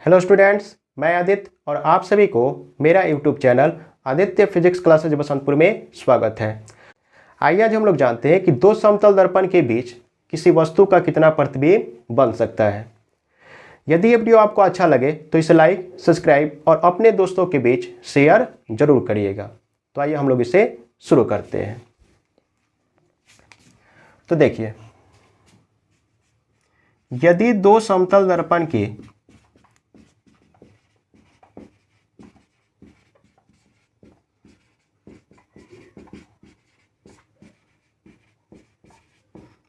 Hello students, मैं आदित्य और आप सभी को मेरा YouTube channel Aditya physics classes Basantpur में स्वागत है। आइए आज हम लोग जानते हैं कि दो समतल दर्पण के बीच किसी वस्तु का कितना प्रतिबिंब बन सकता है। यदि ये वीडियो आपको अच्छा लगे तो इसे लाइक, सब्सक्राइब और अपने दोस्तों के बीच शेयर जरूर करिएगा। तो आइए हम लोग इसे शुरू करते हैं। तो देखिए, यदि दो समतल दर्पण के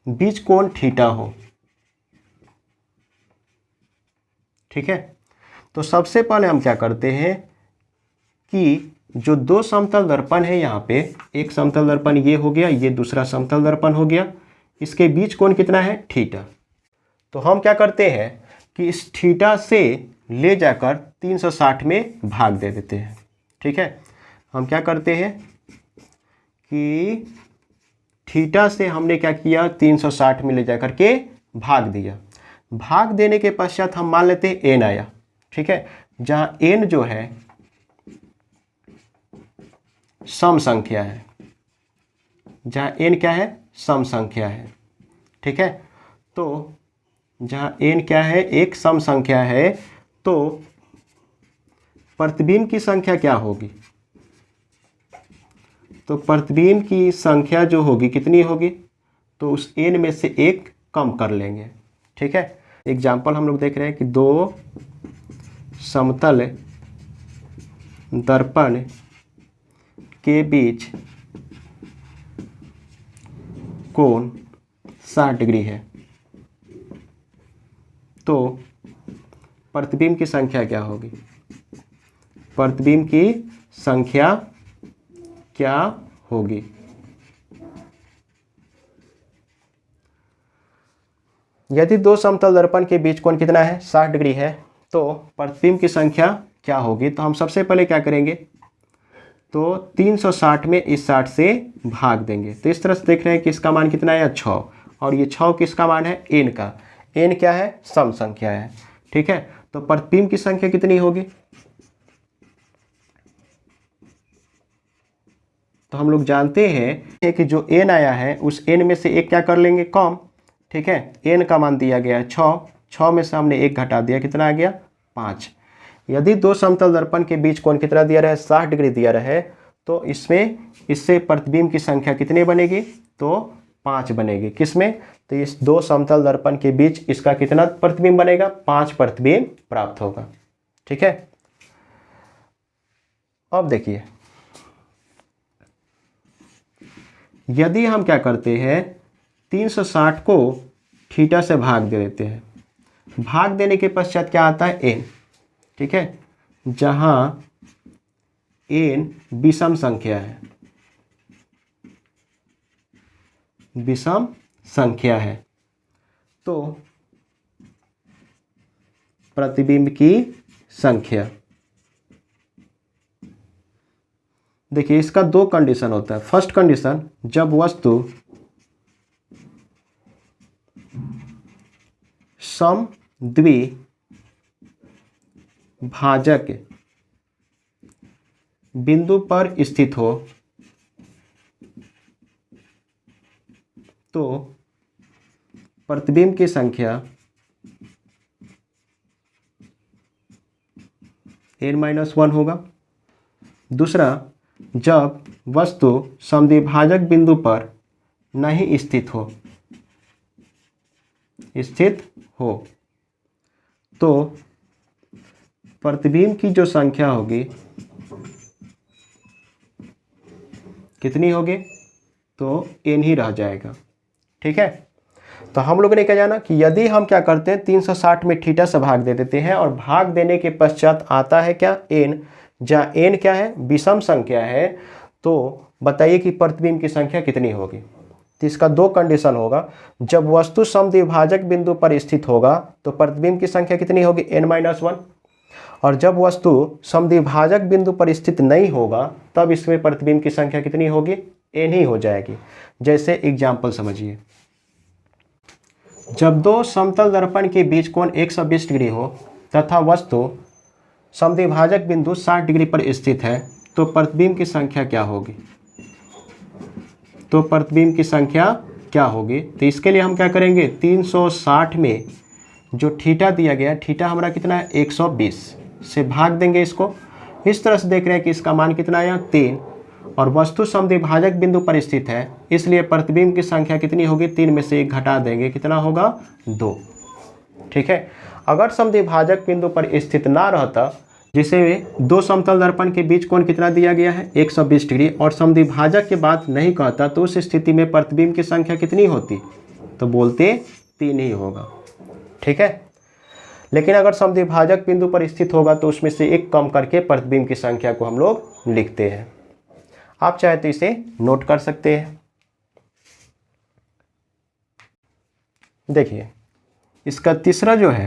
बीच कोण थीटा हो, ठीक है, तो सबसे पहले हम क्या करते हैं कि जो दो समतल दर्पण है, यहाँ पे एक समतल दर्पण ये हो गया, ये दूसरा समतल दर्पण हो गया, इसके बीच कोण कितना है? थीटा। तो हम क्या करते हैं कि इस थीटा से ले जाकर 360 में भाग दे देते हैं, ठीक है। हम क्या करते हैं कि थीटा से हमने क्या किया, 360 में ले जाकर के भाग दिया। भाग देने के पश्चात हम मान लेते हैं एन आया, ठीक है, जहाँ एन जो है सम संख्या है, जहाँ एन क्या है? सम संख्या है, ठीक है। तो जहाँ एन क्या है? एक सम संख्या है, तो प्रतिबिंब की संख्या क्या होगी? तो प्रतिबिंब की संख्या जो होगी कितनी होगी? तो उस एन में से एक कम कर लेंगे, ठीक है। एग्जाम्पल हम लोग देख रहे हैं कि दो समतल दर्पण के बीच कोण 60 डिग्री है, तो प्रतिबिंब की संख्या क्या होगी? प्रतिबिंब की संख्या क्या होगी? यदि दो समतल दर्पण के बीच कोण कितना है? 60 डिग्री है, तो प्रतिबिंब की संख्या क्या होगी? तो हम सबसे पहले क्या करेंगे, तो 360 में इस 60 से भाग देंगे। तो इस तरह से देख रहे हैं कि इसका मान कितना है? 6, और ये 6 किसका मान है? एन का। एन क्या है? सम संख्या है, ठीक है। तो प्रतिबिंब की संख्या कितनी होगी? तो हम लोग जानते हैं कि जो एन आया है उस एन में से एक क्या कर लेंगे? कम, ठीक है। एन का मान दिया गया है 6, 6 में से हमने एक घटा दिया, कितना आ गया? 5। यदि दो समतल दर्पण के बीच कोण कितना दिया रहे? 60 डिग्री दिया रहे, तो इससे प्रतिबिंब की संख्या कितनी बनेगी? तो 5 बनेगी। किसमें? तो इस दो समतल दर्पण के बीच इसका कितना प्रतिबिंब बनेगा? 5 प्रतिबिंब प्राप्त होगा, ठीक है। अब देखिए, यदि हम क्या करते हैं, 360 को थीटा से भाग दे देते हैं। भाग देने के पश्चात क्या आता है? एन, ठीक है, जहां एन विषम संख्या है, विषम संख्या है, तो प्रतिबिंब की संख्या, देखिए इसका दो कंडीशन होता है। फर्स्ट कंडीशन, जब वस्तु समद्विभाजक बिंदु पर स्थित हो, तो प्रतिबिंब की संख्या n-1 होगा। दूसरा, जब वस्तु समद्विभाजक बिंदु पर नहीं स्थित हो तो प्रतिबिंब की जो संख्या होगी कितनी होगी? तो n ही रह जाएगा, ठीक है। तो हम लोगों ने क्या जाना कि यदि हम क्या करते हैं, 360 में थीटा से भाग दे देते हैं, और भाग देने के पश्चात आता है क्या? n, जहाँ n क्या है? विषम संख्या है, तो बताइए कि प्रतिबिंब की संख्या कितनी होगी? तो इसका दो कंडीशन होगा। जब वस्तु समद्विभाजक बिंदु पर स्थित होगा तो प्रतिबिंब की संख्या कितनी होगी? n-1। और जब वस्तु समद्विभाजक बिंदु पर स्थित नहीं होगा तब इसमें प्रतिबिंब की संख्या कितनी होगी? n ही हो जाएगी। जैसे एग्जाम्पल समझिए, जब दो समतल दर्पण के बीच कोण 120 डिग्री हो तथा वस्तु समद्विभाजक बिंदु 60 डिग्री पर स्थित है तो प्रतिबिंब की संख्या क्या होगी? तो प्रतिबिंब की संख्या क्या होगी? तो इसके लिए हम क्या करेंगे, 360 में जो थीटा दिया गया है, थीटा हमारा कितना है 120 से भाग देंगे इसको। इस तरह से देख रहे हैं कि इसका मान कितना आया 3 और वस्तु समद्विभाजक बिंदु पर स्थित है, इसलिए प्रतिबिंब की संख्या कितनी होगी, 3 में से 1 घटा देंगे, कितना होगा 2। ठीक है। अगर समद्विभाजक बिंदु पर स्थित ना रहता, जिसे दो समतल दर्पण के बीच कोण कितना दिया गया है 120 डिग्री और समद्विभाजक की बात नहीं कहता, तो उस स्थिति में प्रतिबिंब की संख्या कितनी होती, तो बोलते 3 ही होगा। ठीक है। लेकिन अगर समद्विभाजक बिंदु पर स्थित होगा तो उसमें से 1 कम करके प्रतिबिंब की संख्या को हम लोग लिखते हैं। आप चाहे तो इसे नोट कर सकते हैं। देखिए इसका तीसरा जो है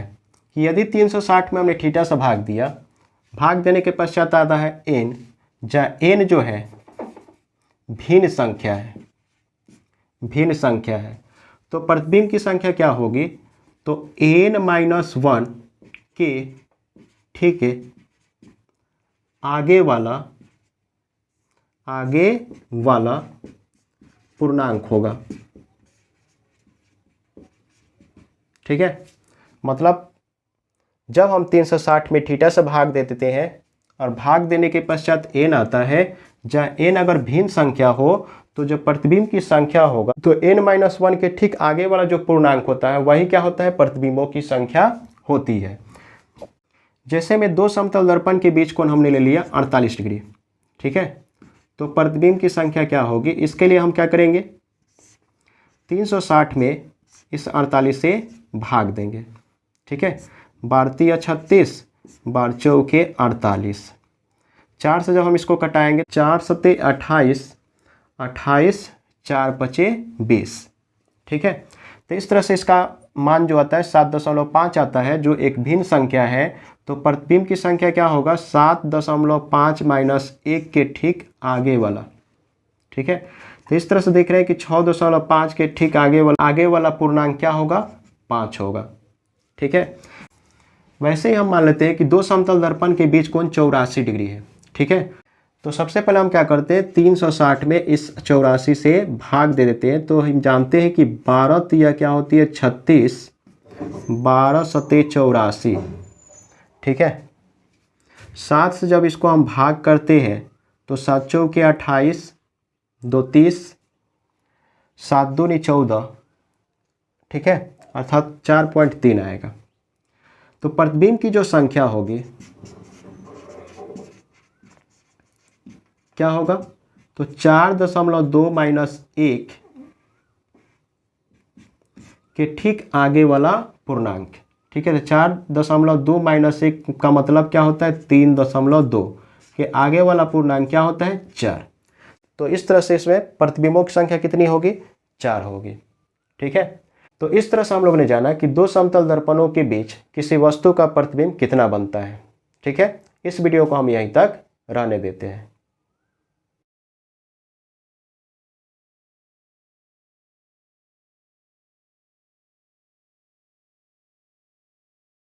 कि यदि 360 में हमने थीटा से भाग दिया, भाग देने के पश्चात आता है n, जहाँ n जो है भिन्न संख्या है, भिन्न संख्या है, तो प्रतिबिंब की संख्या क्या होगी, तो n-1 के ठीक है आगे वाला पूर्णांक होगा। ठीक है। मतलब जब हम 360 में थीटा से भाग दे देते हैं और भाग देने के पश्चात n आता है, जहाँ n अगर भिन्न संख्या हो तो जो प्रतिबिंब की संख्या होगा, तो n-1 के ठीक आगे वाला जो पूर्णांक होता है वही क्या होता है, प्रतिबिंबों की संख्या होती है। जैसे में दो समतल दर्पण के बीच कोण हमने ले लिया 48 डिग्री। ठीक है। तो प्रतिबिंब की संख्या क्या होगी, इसके लिए हम क्या करेंगे, 360 में इस 48 से भाग देंगे। ठीक है। 12 36, 12 चौके 48, 4 से जब हम इसको कटाएंगे 4 सते 28, 28 4 पचे 20। ठीक है। तो इस तरह से इसका मान जो आता है 7.5 आता है, जो एक भिन्न संख्या है। तो प्रतिबिंब की संख्या क्या होगा, 7.5 माइनस 1 के ठीक आगे वाला। ठीक है। तो इस तरह से देख रहे हैं कि 6.5 के ठीक आगे वाला पूर्णांक क्या होगा, 5 होगा। ठीक है। वैसे ही हम मान लेते हैं कि दो समतल दर्पण के बीच कोण 84 डिग्री है। ठीक है। तो सबसे पहले हम क्या करते हैं, 360 में इस 84 से भाग दे देते हैं। तो हम जानते हैं कि 12 तिया क्या होती है 36, 12 सते 84। ठीक है। 7 से जब इसको हम भाग करते हैं तो 7 चौके 28, 2 30, 7 दूनी 14। ठीक है। अर्थात 4.3 आएगा। तो प्रतिबिंब की जो संख्या होगी क्या होगा, तो 4.2 माइनस 1 के ठीक आगे वाला पूर्णांक। ठीक है। तो 4.2 माइनस 1 का मतलब क्या होता है, 3.2 के आगे वाला पूर्णांक क्या होता है, 4। तो इस तरह से इसमें प्रतिबिंबों की संख्या कितनी होगी, 4 होगी। ठीक है। तो इस तरह से हम लोग ने जाना कि दो समतल दर्पणों के बीच किसी वस्तु का प्रतिबिंब कितना बनता है। ठीक है। इस वीडियो को हम यहीं तक रहने देते हैं।